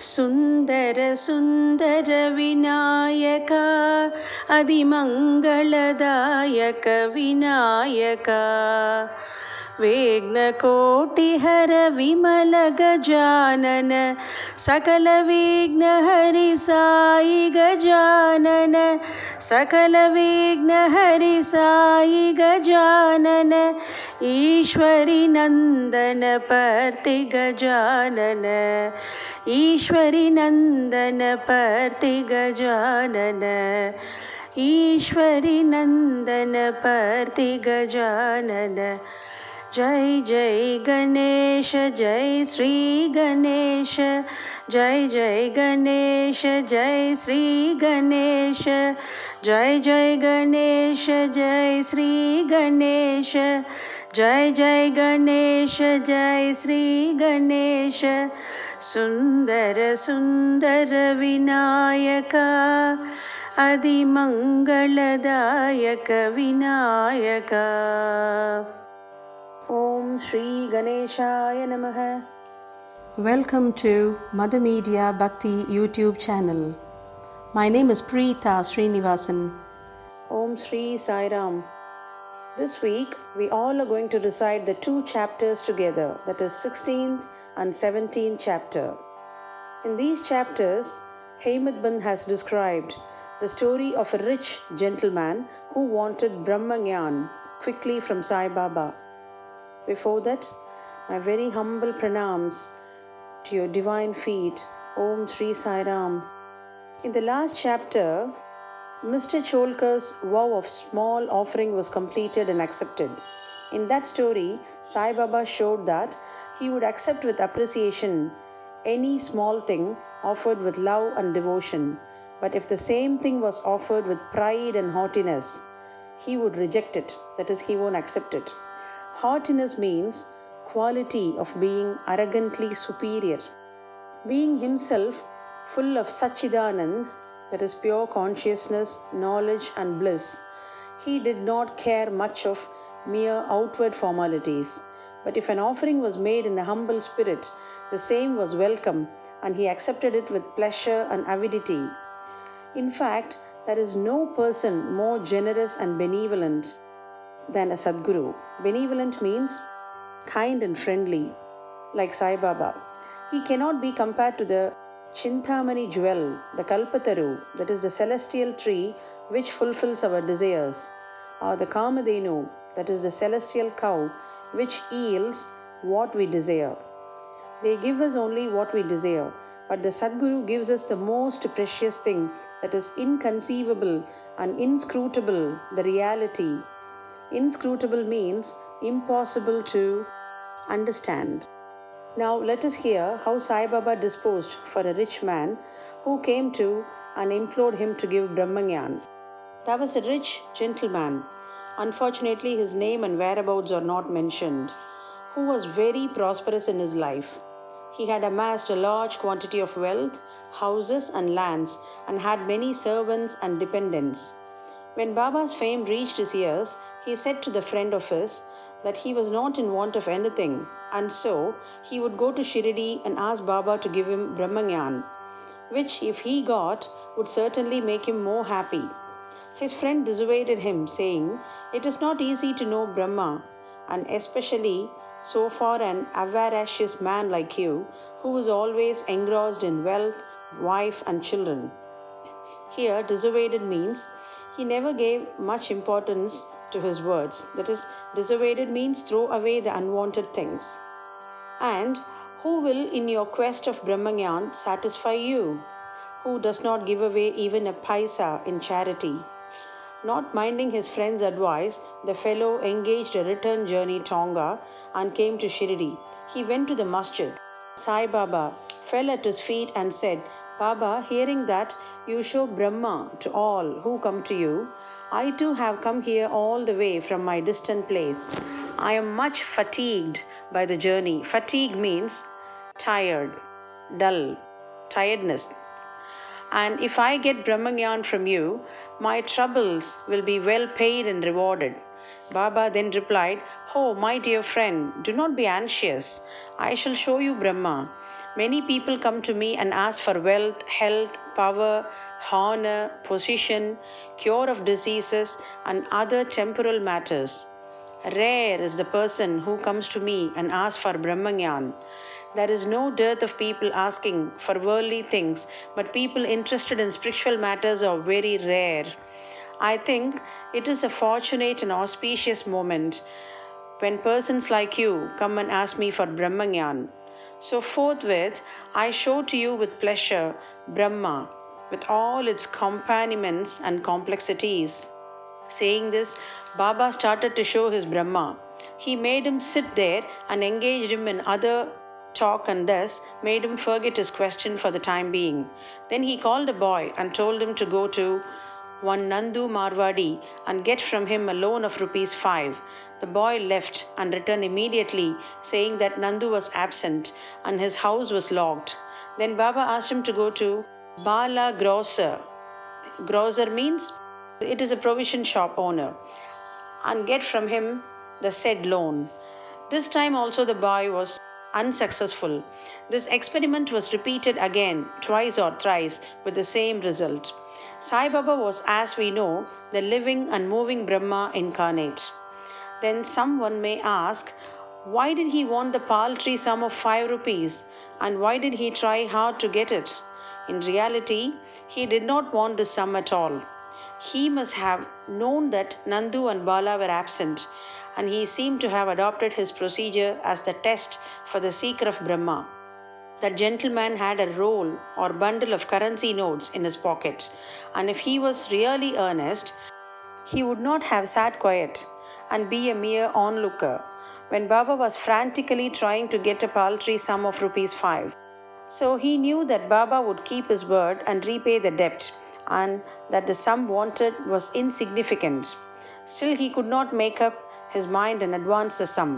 सुन्दर सुन्दर विनायक अतिमङ्गलदायक विनायक विघ्नकोटिहर विमल गजानन सकल विघ्नहरि साई गजानन सकल विघ्नहरि साई गजानन ईश्वरी नंदन पर्ति गजानन ईश्वरी नंदन पर्ति गजानन ईश्वरी नंदन पर्ति गजानन जय जय गणेश जय श्री गणेश जय जय गणेश जय श्री गणेश जय जय गणेश जय श्री गणेश जय जय गणेश जय श्री गणेश सुंदर सुंदर Vinayak आदिमंगलदायक Vinayak. Om Shri Ganeshaya Namaha. Welcome to Mother Media Bhakti YouTube channel. My name is Preeta Srinivasan. Om Shri Sai Ram. This week we all are going to recite the two chapters together, that is 16th and 17th chapter. In these chapters, Hemad Band has described the story of a rich gentleman who wanted Brahma Gyan quickly from Saibaba. Before that, my very humble pranams to your divine feet, Om Shri Sai Ram. In the last chapter, Mr. Cholkar's vow of small offering was completed and accepted. In that story, Saibaba showed that he would accept with appreciation any small thing offered with love and devotion. But if the same thing was offered with pride and haughtiness, he would reject it, that is, he won't accept it. Haughtiness means quality of being arrogantly superior. Being himself full of Satchidanand, that is pure consciousness, knowledge and bliss, he did not care much of mere outward formalities. But if an offering was made in a humble spirit, the same was welcome and he accepted it with pleasure and avidity. In fact, there is no person more generous and benevolent than a Sadguru. Benevolent means kind and friendly, like Sai Baba. He cannot be compared to the Chintamani jewel, the Kalpataru, that is the celestial tree which fulfills our desires, or the Kamadhenu, that is the celestial cow which yields what we desire. They give us only what we desire, but the Sadguru gives us the most precious thing, that is inconceivable and inscrutable, the reality. Inscrutable means impossible to understand. Now let us hear how Sai Baba disposed for a rich man who came to and implored him to give Brahmagyan. There was a rich gentleman, unfortunately his name and whereabouts are not mentioned, who was very prosperous in his life. He had amassed a large quantity of wealth, houses and lands, and had many servants and dependents. When Baba's fame reached his ears, he said to the friend of his that he was not in want of anything, and so he would go to Shiradi and ask Baba to give him Brahmagyan, which if he got would certainly make him more happy. His friend dissuaded him, saying, "It is not easy to know Brahma, and especially so for an avaricious man like you, who is always engrossed in wealth, wife and children." Here, dissuaded means he never gave much importance to his words. That is, dissuaded means throw away the unwanted things. And who will in your quest of Brahmagyan satisfy you, who does not give away even a paisa in charity? Not minding his friend's advice, the fellow engaged a return journey Tonga and came to Shiradi. He went to the masjid. Sai Baba fell at his feet and said, "Baba, hearing that you show Brahma to all who come to you, I too have come here all the way from my distant place. I am much fatigued by the journey." Fatigue means tired, dull, tiredness. "And if I get Brahmagyan from you, my troubles will be well paid and rewarded." Baba then replied, "Oh, my dear friend, do not be anxious. I shall show you Brahma. Many people come to me and ask for wealth, health, power, honor, position, cure of diseases, and other temporal matters. Rare is the person who comes to me and asks for Brahmagyan. There is no dearth of people asking for worldly things, but people interested in spiritual matters are very rare. I think it is a fortunate and auspicious moment when persons like you come and ask me for Brahmagyan. So forthwith, I show to you with pleasure Brahma, with all its accompaniments and complexities. Saying this, Baba started to show his Brahma. He made him sit there and engaged him in other talk and thus made him forget his question for the time being. Then he called a boy and told him to go to one Nandu Marwadi and get from him a loan of ₹5. The boy left and returned immediately, saying that Nandu was absent and his house was locked. Then Baba asked him to go to Bala Grocer. Grocer means it is a provision shop owner, and get from him the said loan. This time also the boy was unsuccessful. This experiment was repeated again, twice or thrice, with the same result. Saibaba was, as we know, the living and moving Brahma incarnate. Then someone may ask, why did he want the paltry sum of ₹5 and why did he try hard to get it? In reality, he did not want this sum at all. He must have known that Nandu and Bala were absent, and he seemed to have adopted his procedure as the test for the seeker of Brahma. That gentleman had a roll or bundle of currency notes in his pocket, and if he was really earnest, he would not have sat quiet and be a mere onlooker when Baba was frantically trying to get a paltry sum of ₹5. So he knew that Baba would keep his word and repay the debt, and that the sum wanted was insignificant. Still, he could not make up his mind and advance the sum.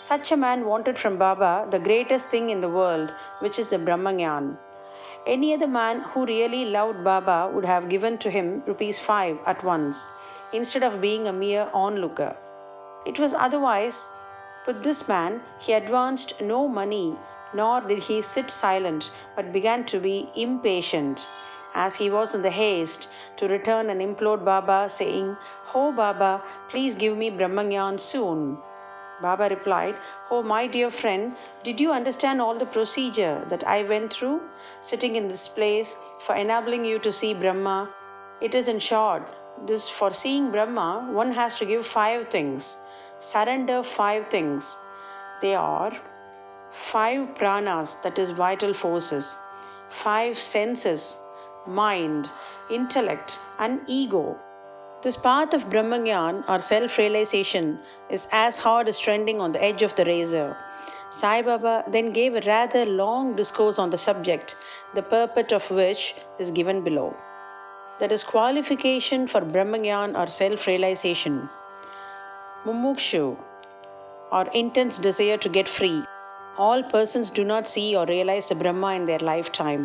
Such a man wanted from Baba the greatest thing in the world, which is the Brahmagyan. Any other man who really loved Baba would have given to him ₹5 at once, instead of being a mere onlooker. It was otherwise with this man. He advanced no money, nor did he sit silent, but began to be impatient, as he was in the haste to return and implore Baba, saying, "Oh Baba, please give me Brahmagyan soon." Baba replied, "Oh my dear friend, did you understand all the procedure that I went through, sitting in this place, for enabling you to see Brahma? It is in short, this for seeing Brahma, one has to give 5 things, surrender 5 things. They are 5 pranas, that is vital forces, 5 senses, mind, intellect, and ego. This path of Brahmagyan or self-realization is as hard as treading on the edge of the razor. Saibaba then gave a rather long discourse on the subject, the purport of which is given below. That is qualification for Brahmagyan or self-realization. Mumukshu, or intense desire to get free. All persons do not see or realize the Brahma in their lifetime.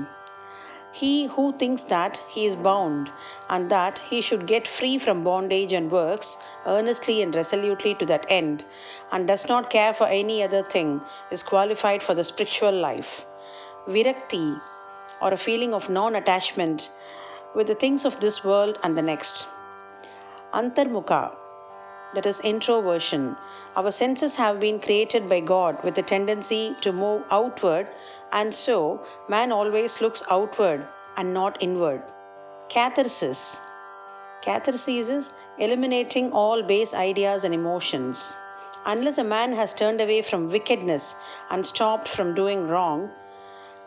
He who thinks that he is bound and that he should get free from bondage and works earnestly and resolutely to that end, and does not care for any other thing, is qualified for the spiritual life. Virakti, or a feeling of non-attachment with the things of this world and the next. Antarmukha, that is introversion. Our senses have been created by God with a tendency to move outward, and so man always looks outward and not inward. Catharsis. Catharsis is eliminating all base ideas and emotions. Unless a man has turned away from wickedness and stopped from doing wrong,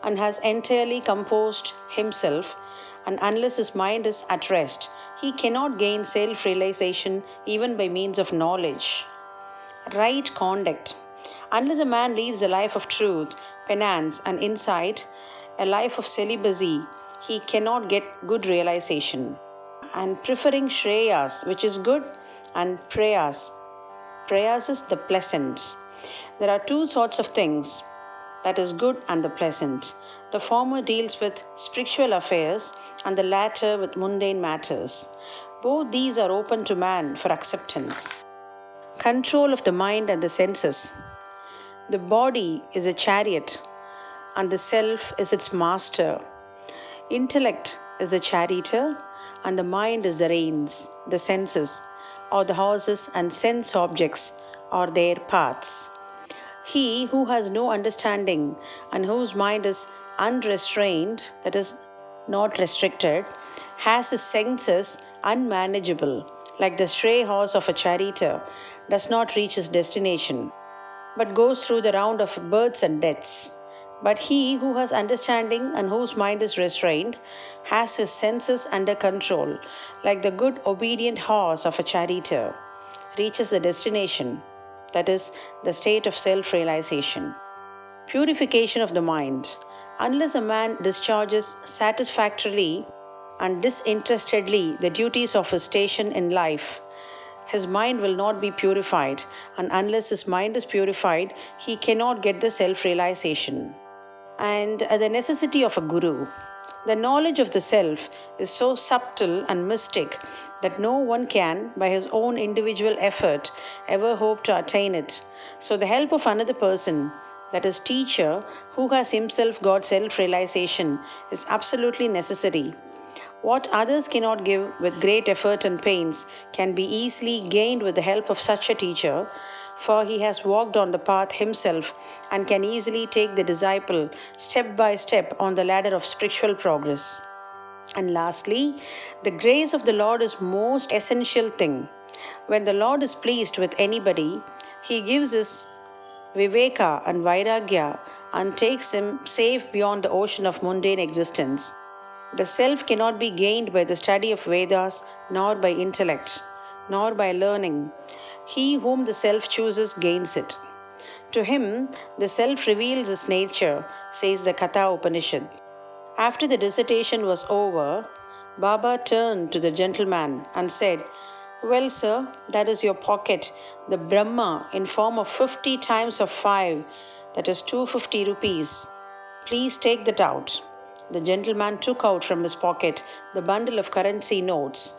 and has entirely composed himself, and unless his mind is at rest, he cannot gain self-realization even by means of knowledge. Right conduct. Unless a man leads a life of truth, penance, and insight, a life of celibacy, he cannot get good realization. And preferring Shreyas, which is good, and Prayas. Prayas is the pleasant. There are 2 sorts of things, that is good and the pleasant. The former deals with spiritual affairs and the latter with mundane matters. Both these are open to man for acceptance. Control of the mind and the senses. The body is a chariot, and the self is its master. Intellect is the charioteer, and the mind is the reins, the senses, or the horses, and sense objects, or their parts. He who has no understanding and whose mind is unrestrained, that is, not restricted, has his senses unmanageable, like the stray horse of a charioteer, does not reach his destination, but goes through the round of births and deaths. But he who has understanding and whose mind is restrained has his senses under control, like the good obedient horse of a charioteer, reaches the destination, that is, the state of self-realization. Purification of the mind. Unless a man discharges satisfactorily and disinterestedly the duties of his station in life, his mind will not be purified, and unless his mind is purified, he cannot get the self-realization. And the necessity of a guru. The knowledge of the self is so subtle and mystic that no one can, by his own individual effort, ever hope to attain it. So the help of another person, that is, teacher, who has himself got self-realization, is absolutely necessary. What others cannot give with great effort and pains can be easily gained with the help of such a teacher, for he has walked on the path himself and can easily take the disciple step by step on the ladder of spiritual progress. And lastly, the grace of the Lord is most essential thing. When the Lord is pleased with anybody, he gives his viveka and vairagya and takes him safe beyond the ocean of mundane existence. The self cannot be gained by the study of Vedas, nor by intellect, nor by learning. He whom the self chooses gains it. To him, the self reveals its nature, says the Katha Upanishad. After the dissertation was over, Baba turned to the gentleman and said, "Well, sir, that is your pocket, the Brahma in form of 50 times of 5, that is 250 rupees. Please take that out." The gentleman took out from his pocket the bundle of currency notes,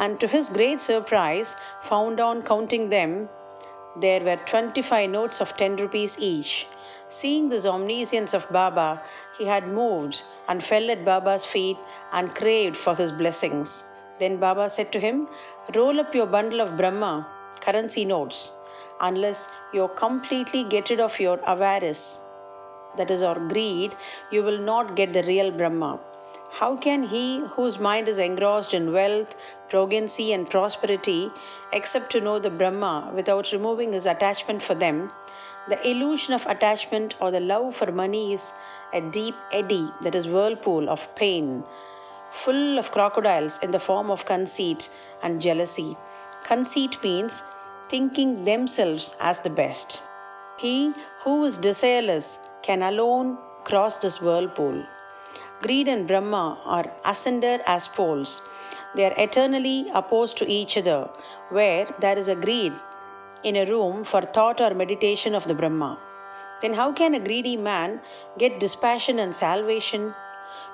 and to his great surprise found on counting them, there were 25 notes of 10 rupees each. Seeing this omniscience of Baba, he had moved and fell at Baba's feet and craved for his blessings. Then Baba said to him, "Roll up your bundle of Brahma, currency notes. Unless you completely get rid of your avarice, that is, or greed, you will not get the real Brahma. How can he whose mind is engrossed in wealth, progeny, and prosperity accept to know the Brahma without removing his attachment for them? The illusion of attachment or the love for money is a deep eddy, that is, whirlpool of pain, full of crocodiles in the form of conceit and jealousy. Conceit means thinking themselves as the best. He who is desireless can alone cross this whirlpool. Greed and Brahma are asunder as poles. They are eternally opposed to each other, where there is a greed in a room for thought or meditation of the Brahma. Then how can a greedy man get dispassion and salvation?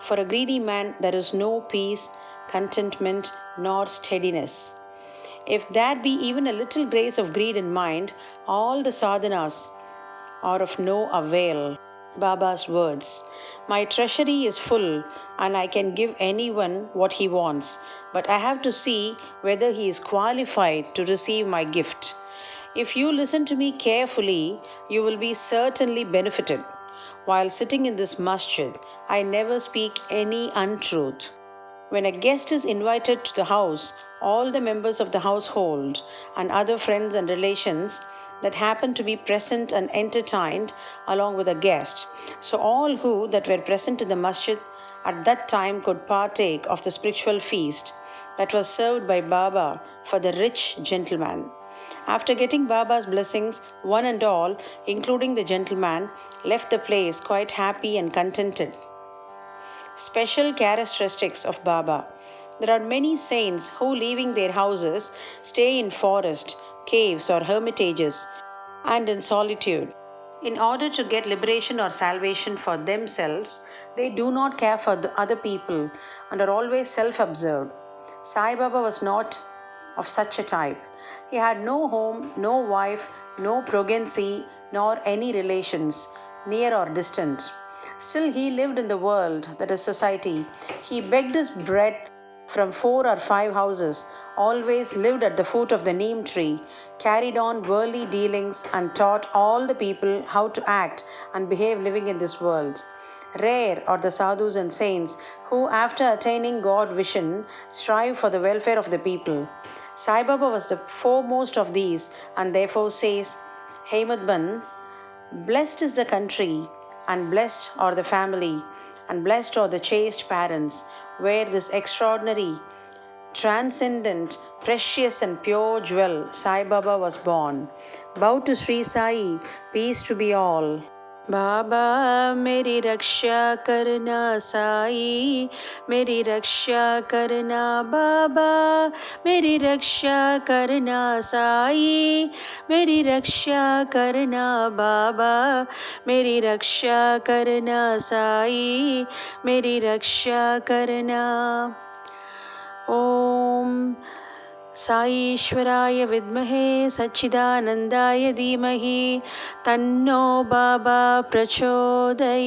For a greedy man there is no peace, contentment, nor steadiness. If there be even a little grace of greed in mind, all the sadhanas are of no avail. Baba's words, "My treasury is full and I can give anyone what he wants, but I have to see whether he is qualified to receive my gift. If you listen to me carefully, you will be certainly benefited. While sitting in this masjid, I never speak any untruth. When a guest is invited to the house, all the members of the household and other friends and relations that happen to be present and entertained along with a guest. So all who that were present in the masjid at that time could partake of the spiritual feast that was served by Baba for the rich gentleman. After getting Baba's blessings, one and all, including the gentleman, left the place quite happy and contented." Special characteristics of Baba. There are many saints who, leaving their houses, stay in forest, caves or hermitages and in solitude. In order to get liberation or salvation for themselves, they do not care for the other people and are always self-absorbed. Saibaba was not of such a type. He had no home, no wife, no progeny, nor any relations, near or distant. Still, he lived in the world, that is society. He begged his bread from 4 or 5 houses, always lived at the foot of the neem tree, carried on worldly dealings, and taught all the people how to act and behave living in this world. Rare are the sadhus and saints who, after attaining God vision, strive for the welfare of the people. Saibaba was the foremost of these, and therefore says, Heimadban, blessed is the country, and blessed are the family, and blessed are the chaste parents, where this extraordinary, transcendent, precious and pure jewel, Sai Baba, was born. Bow to Sri Sai, peace to be all. बाबा मेरी रक्षा करना साई, मेरी रक्षा करना बाबा, मेरी रक्षा करना साई, मेरी रक्षा करना बाबा, मेरी रक्षा करना साई, मेरी रक्षा करना. ओम साईश्वराय विद्महे सच्चिदानंदाय धीमहि तन्नो बाबा प्रचोदयात्.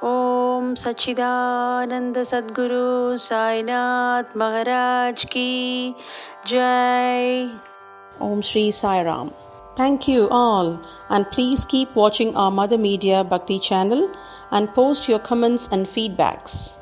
ओम सच्चिदानंद सद्गुरु साईनाथ महाराज की जय. Om Shri Sai Ram. Thank you all, and please keep watching our Mother Media Bhakti channel and post your comments and feedbacks.